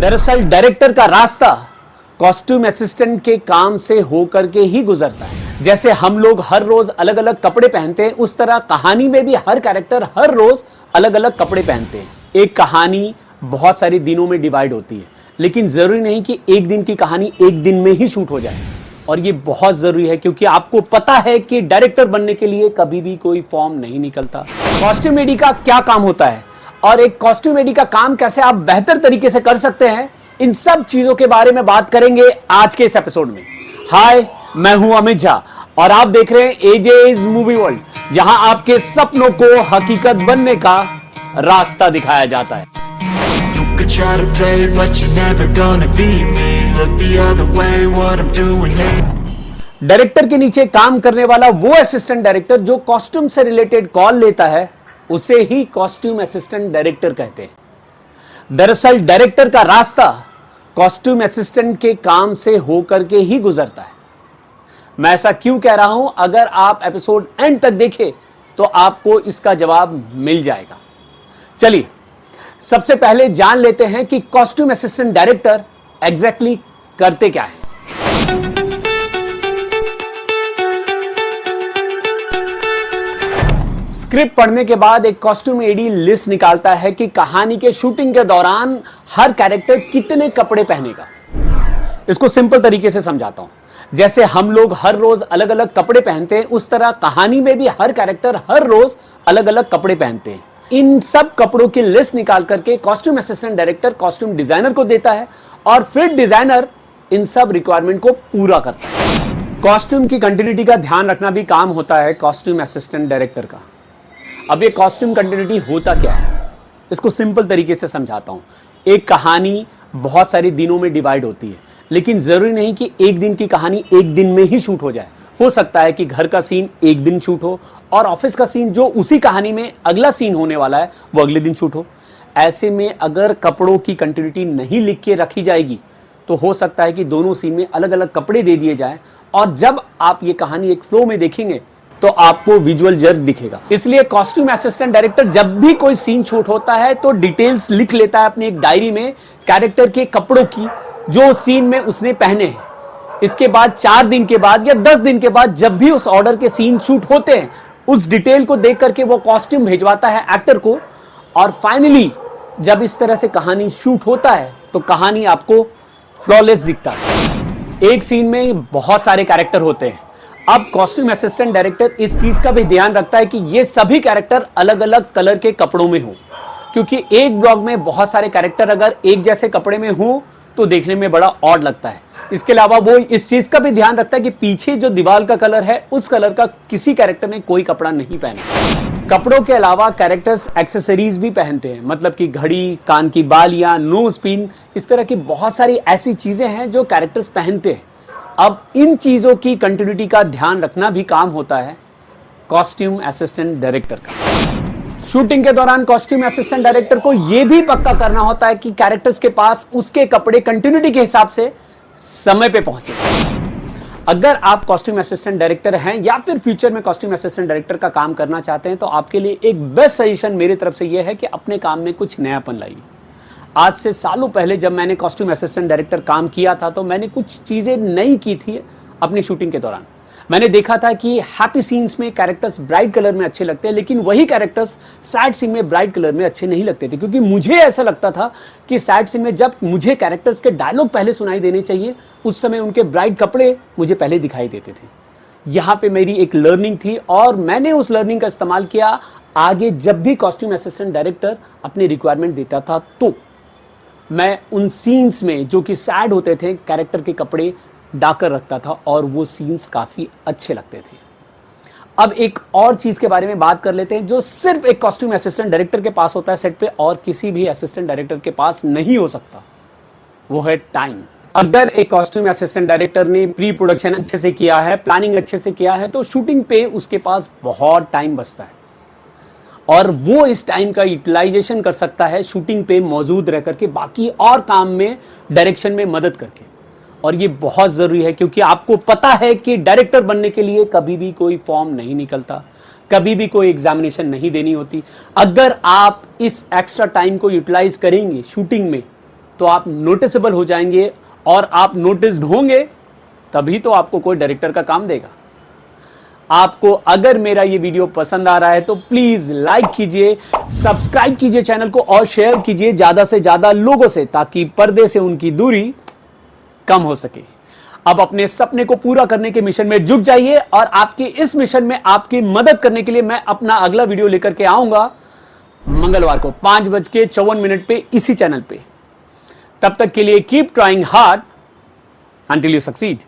दरअसल डायरेक्टर का रास्ता कॉस्ट्यूम असिस्टेंट के काम से होकर के ही गुजरता है। जैसे हम लोग हर रोज अलग अलग कपड़े पहनते हैं, उस तरह कहानी में भी हर कैरेक्टर हर रोज अलग अलग कपड़े पहनते हैं। एक कहानी बहुत सारे दिनों में डिवाइड होती है, लेकिन जरूरी नहीं कि एक दिन की कहानी एक दिन में ही शूट हो जाए। और ये बहुत जरूरी है क्योंकि आपको पता है कि डायरेक्टर बनने के लिए कभी भी कोई फॉर्म नहीं निकलता। कॉस्ट्यूम एडी का क्या काम होता है और एक कॉस्ट्यूम एडी का काम कैसे आप बेहतर तरीके से कर सकते हैं, इन सब चीजों के बारे में बात करेंगे आज के इस एपिसोड में। हाय, मैं हूं अमित झा और आप देख रहे हैं एजेज मूवी वर्ल्ड, जहां आपके सपनों को हकीकत बनने का रास्ता दिखाया जाता है। Try to play it, but you're never gonna beat me. Look the other way, what I'm doing ain't. Director के नीचे काम करने वाला वो असिस्टेंट डायरेक्टर जो कॉस्ट्यूम से रिलेटेड कॉल लेता है, उसे ही कॉस्ट्यूम असिस्टेंट डायरेक्टर कहते हैं। दरअसल डायरेक्टर का रास्ता कॉस्ट्यूम असिस्टेंट के काम से होकर के ही गुजरता है। मैं ऐसा क्यों कह रहा हूं, अगर आप एपिसोड एंड तक देखें तो आपको इसका जवाब मिल जाएगा। चलिए सबसे पहले जान लेते हैं कि कॉस्ट्यूम असिस्टेंट डायरेक्टर एग्जैक्टली करते क्या है। स्क्रिप्ट पढ़ने के बाद एक कॉस्ट्यूम एडी लिस्ट निकालता है कि कहानी के शूटिंग के दौरान हर कैरेक्टर कितने कपड़े पहनेगा। इसको सिंपल तरीके से समझाता हूं। जैसे हम लोग हर रोज अलग अलग कपड़े पहनते हैं, उस तरह कहानी में भी हर कैरेक्टर हर रोज अलग अलग कपड़े पहनते हैं। इन सब कपड़ों की लिस्ट निकाल करके costume assistant director costume designer को देता है और फिर डिजाइनर इन सब रिक्वायरमेंट को पूरा करता है। कॉस्ट्यूम की कंटिन्यूटी का ध्यान रखना भी काम होता है कॉस्ट्यूम असिस्टेंट डायरेक्टर का। अब ये कॉस्ट्यूम कंटिन्यूटी होता क्या है, इसको सिंपल तरीके से समझाता हूं। एक कहानी बहुत सारे दिनों में डिवाइड होती है, लेकिन जरूरी नहीं कि एक दिन की कहानी एक दिन में ही शूट हो जाए। हो सकता है कि घर का सीन एक दिन शूट हो और ऑफिस का सीन जो उसी कहानी में अगला सीन होने वाला है वो अगले दिन शूट हो। ऐसे में अगर कपड़ों की कंटिन्यूटी नहीं लिख के रखी जाएगी तो हो सकता है कि दोनों सीन में अलग अलग कपड़े दे दिए जाएं और जब आप ये कहानी एक फ्लो में देखेंगे तो आपको विजुअल जर्क दिखेगा। इसलिए कॉस्ट्यूम असिस्टेंट डायरेक्टर जब भी कोई सीन शूट होता है तो डिटेल्स लिख लेता है अपनी एक डायरी में कैरेक्टर के कपड़ों की जो सीन में उसने पहने हैं। इसके बाद 4 दिन के बाद या 10 दिन के बाद जब भी उस ऑर्डर के सीन शूट होते हैं, उस डिटेल को देख करके वो कॉस्ट्यूम भेजवाता है एक्टर को और फाइनली जब इस तरह से कहानी शूट होता है तो कहानी आपको फ्लॉलेस दिखता है। एक सीन में बहुत सारे कैरेक्टर होते हैं। अब कॉस्ट्यूम असिस्टेंट डायरेक्टर इस चीज का भी ध्यान रखता है कि ये सभी कैरेक्टर अलग अलग कलर के कपड़ों में हो, क्योंकि एक ब्लॉग में बहुत सारे कैरेक्टर अगर एक जैसे कपड़े में हो तो देखने में बड़ा ऑड लगता है। इसके अलावा वो इस चीज का भी ध्यान रखता है कि पीछे जो दीवार का कलर है उस कलर का किसी कैरेक्टर ने कोई कपड़ा नहीं पहना। कपड़ों के अलावा कैरेक्टर्स एक्सेसरीज भी पहनते हैं, मतलब कि घड़ी, कान की बालियां, नोज पिन, इस तरह की बहुत सारी ऐसी चीजें हैं जो कैरेक्टर्स पहनते हैं। अब इन चीजों की कंटिन्यूटी का ध्यान रखना भी काम होता है कॉस्ट्यूम असिस्टेंट डायरेक्टर का। शूटिंग के दौरान कॉस्ट्यूम असिस्टेंट डायरेक्टर को यह भी पक्का करना होता है कि कैरेक्टर्स के पास उसके कपड़े कंटिन्यूटी के हिसाब से समय पे पहुंचे। अगर आप कॉस्ट्यूम असिस्टेंट डायरेक्टर हैं या फिर फ्यूचर में कॉस्ट्यूम असिस्टेंट डायरेक्टर का काम करना चाहते हैं तो आपके लिए एक बेस्ट सजेशन मेरी तरफ से यह है कि अपने काम में कुछ नयापन लाइए। आज से सालों पहले जब मैंने कॉस्ट्यूम असिस्टेंट डायरेक्टर काम किया था तो मैंने कुछ चीजें नई की थी अपनी शूटिंग के दौरान। मैंने देखा था कि हैप्पी सीन्स में कैरेक्टर्स ब्राइट कलर में अच्छे लगते हैं, लेकिन वही कैरेक्टर्स सैड सीन में ब्राइट कलर में अच्छे नहीं लगते थे, क्योंकि मुझे ऐसा लगता था कि सैड सीन में जब मुझे कैरेक्टर्स के डायलॉग पहले सुनाई देने चाहिए उस समय उनके ब्राइट कपड़े मुझे पहले दिखाई देते थे। यहाँ पे मेरी एक लर्निंग थी और मैंने उस लर्निंग का इस्तेमाल किया। आगे जब भी कॉस्ट्यूम असिस्टेंट डायरेक्टर अपनी रिक्वायरमेंट देता था तो मैं उन सीन्स में जो कि सैड होते थे कैरेक्टर के कपड़े डाकर रखता था और वो सीन्स काफी अच्छे लगते थे। अब एक और चीज के बारे में बात कर लेते हैं जो सिर्फ एक कॉस्ट्यूम असिस्टेंट डायरेक्टर के पास होता है सेट पे और किसी भी असिस्टेंट डायरेक्टर के पास नहीं हो सकता, वो है टाइम। अगर एक कॉस्ट्यूम असिस्टेंट डायरेक्टर ने प्री प्रोडक्शन अच्छे से किया है, प्लानिंग अच्छे से किया है, तो शूटिंग पे उसके पास बहुत टाइम बचता है और वो इस टाइम का यूटिलाइजेशन कर सकता है शूटिंग पे मौजूद रह करके, बाकी और काम में डायरेक्शन में मदद करके। और ये बहुत जरूरी है क्योंकि आपको पता है कि डायरेक्टर बनने के लिए कभी भी कोई फॉर्म नहीं निकलता, कभी भी कोई एग्जामिनेशन नहीं देनी होती। अगर आप इस एक्स्ट्रा टाइम को यूटिलाइज करेंगे शूटिंग में तो आप नोटिसेबल हो जाएंगे, और आप नोटिस्ड होंगे तभी तो आपको कोई डायरेक्टर का काम देगा। आपको अगर मेरा ये वीडियो पसंद आ रहा है तो प्लीज लाइक कीजिए, सब्सक्राइब कीजिए चैनल को और शेयर कीजिए ज्यादा से ज्यादा लोगों से, ताकि पर्दे से उनकी दूरी कम हो सके। अब अपने सपने को पूरा करने के मिशन में जुट जाइए, और आपके इस मिशन में आपकी मदद करने के लिए मैं अपना अगला वीडियो लेकर के आऊंगा मंगलवार को 5:54 पे इसी चैनल पे। तब तक के लिए keep trying hard until you succeed.